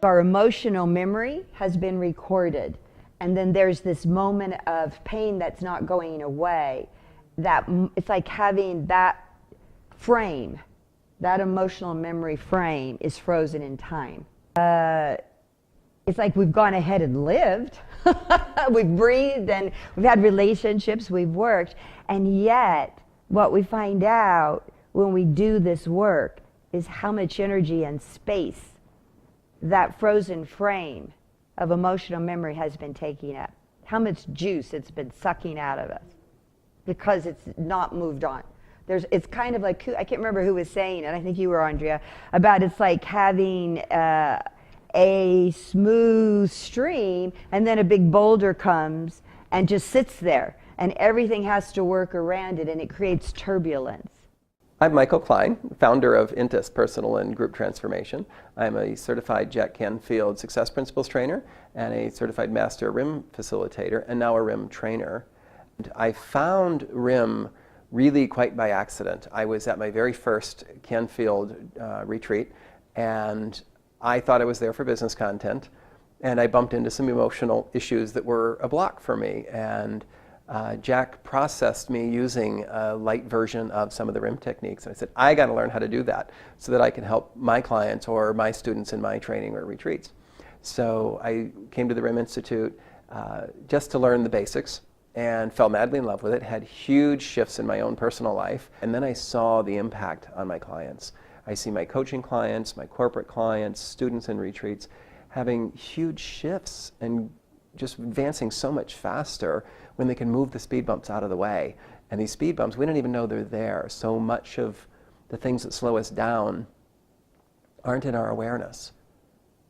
Our emotional memory has been recorded, and then there's this moment of pain that's not going away. That it's like having that frame, that emotional memory frame is frozen in time. It's like we've gone ahead and lived. We've breathed and we've had relationships, we've worked, and yet what we find out when we do this work is how much energy and space that frozen frame of emotional memory has been taking up. How much juice it's been sucking out of us because it's not moved on. It's kind of like, I can't remember who was saying it, I think you were, Andrea, about it's like having a smooth stream and then a big boulder comes and just sits there and everything has to work around it and it creates turbulence. I'm Michael Kline, founder of Intus Personal and Group Transformation. I'm a certified Jack Canfield Success Principles trainer and a certified Master RIM facilitator and now a RIM trainer. I found RIM really quite by accident. I was at my very first Canfield retreat and I thought I was there for business content, and I bumped into some emotional issues that were a block for me, and Jack processed me using a light version of some of the RIM techniques, and I said, I got to learn how to do that so that I can help my clients or my students in my training or retreats. So I came to the RIM Institute just to learn the basics and fell madly in love with it, had huge shifts in my own personal life, and then I saw the impact on my clients. I see my coaching clients, my corporate clients, students in retreats having huge shifts and just advancing so much faster when they can move the speed bumps out of the way. And these speed bumps, we don't even know they're there. So much of the things that slow us down aren't in our awareness.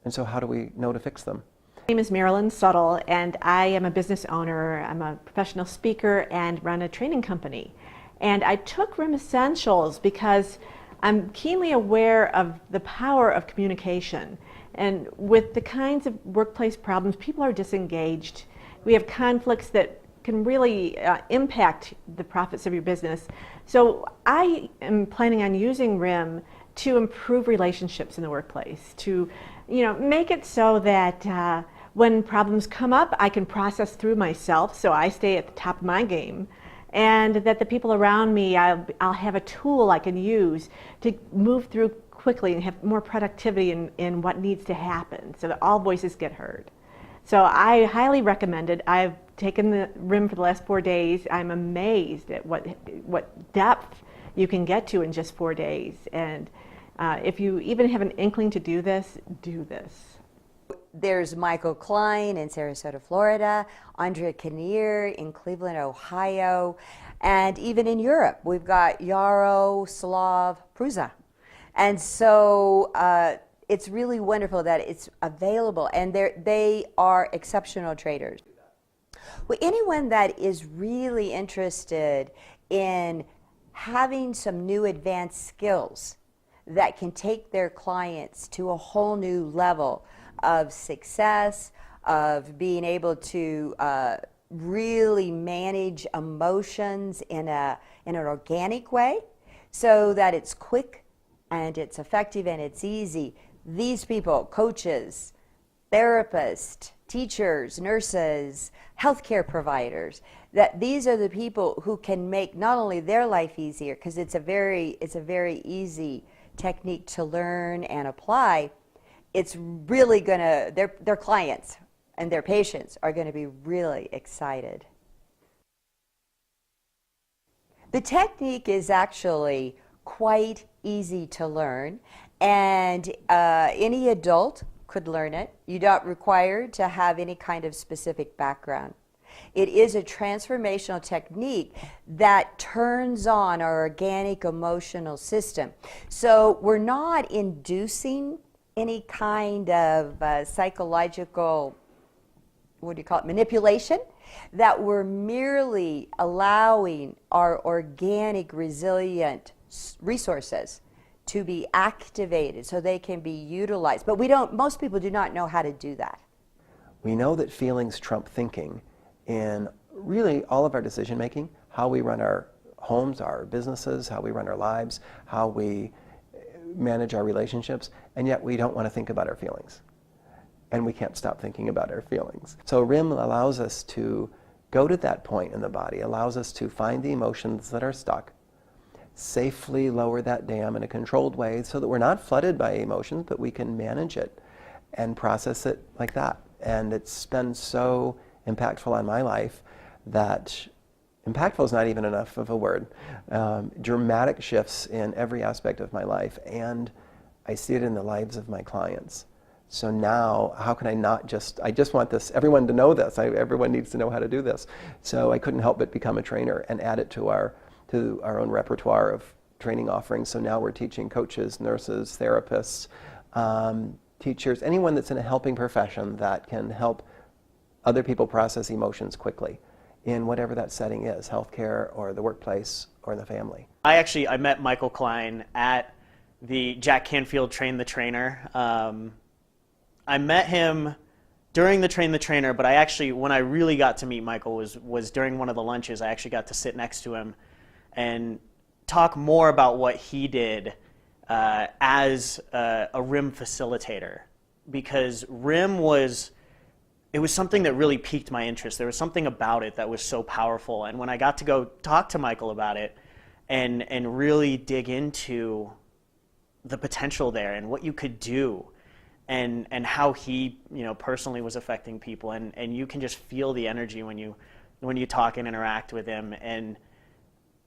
And so how do we know to fix them? My name is Marilyn Suttle, and I am a business owner. I'm a professional speaker and run a training company. And I took RIM Essentials because I'm keenly aware of the power of communication. And with the kinds of workplace problems, people are disengaged. We have conflicts that can really impact the profits of your business. So I am planning on using RIM to improve relationships in the workplace, to make it so that when problems come up, I can process through myself so I stay at the top of my game. And that the people around me, I'll have a tool I can use to move through quickly and have more productivity in what needs to happen so that all voices get heard. So I highly recommend it. I've taken the RIM for the last 4 days. I'm amazed at what depth you can get to in just 4 days. And if you even have an inkling to do this, do this. There's Michael Kline in Sarasota, Florida, Andrea Kinnear in Cleveland, Ohio, and even in Europe, we've got Yaroslav Prusa. And so it's really wonderful that it's available, and they are exceptional traders. Well, anyone that is really interested in having some new advanced skills that can take their clients to a whole new level of success, of being able to really manage emotions in an organic way so that it's quick and it's effective and it's easy. These people, coaches, therapists, teachers, nurses, healthcare providers, that these are the people who can make not only their life easier, because it's a very easy technique to learn and apply. It's really gonna, their clients and their patients are gonna be really excited. The technique is actually quite easy to learn, and any adult could learn it. You're not required to have any kind of specific background. It is a transformational technique that turns on our organic emotional system. So we're not inducing any kind of psychological, manipulation, that we're merely allowing our organic, resilient resources to be activated so they can be utilized. But most people do not know how to do that. We know that feelings trump thinking in really all of our decision making, how we run our homes, our businesses, how we run our lives, how we manage our relationships, and yet we don't want to think about our feelings. and we can't stop thinking about our feelings. So RIM allows us to go to that point in the body, allows us to find the emotions that are stuck, safely lower that dam in a controlled way so that we're not flooded by emotions, but we can manage it and process it like that. And it's been so impactful on my life that impactful is not even enough of a word. Dramatic shifts in every aspect of my life, and I see it in the lives of my clients. So now, how can I just want everyone to know this. Everyone needs to know how to do this. So I couldn't help but become a trainer and add it to our own repertoire of training offerings. So now we're teaching coaches, nurses, therapists, teachers, anyone that's in a helping profession that can help other people process emotions quickly in whatever that setting is, healthcare or the workplace or the family. I met Michael Kline at the Jack Canfield Train the Trainer. I met him during the Train the Trainer, but when I really got to meet Michael was during one of the lunches. I actually got to sit next to him and talk more about what he did as a RIM facilitator, because RIM was something that really piqued my interest. There was something about it that was so powerful, and when I got to go talk to Michael about it and really dig into the potential there and what you could do, and how he personally was affecting people, and you can just feel the energy when you talk and interact with him. And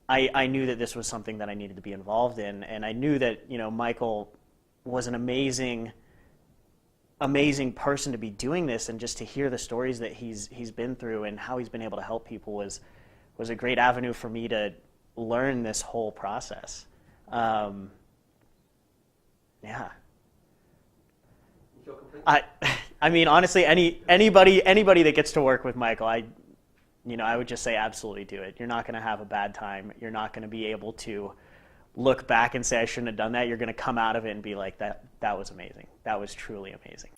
I knew that this was something that I needed to be involved in, and I knew that Michael was an amazing person to be doing this, and just to hear the stories that he's been through and how he's been able to help people was a great avenue for me to learn this whole process. Yeah. I mean, honestly, anybody that gets to work with Michael, I would just say absolutely do it. You're not going to have a bad time. You're not going to be able to look back and say I shouldn't have done that. You're going to come out of it and be like, that was amazing. That was truly amazing.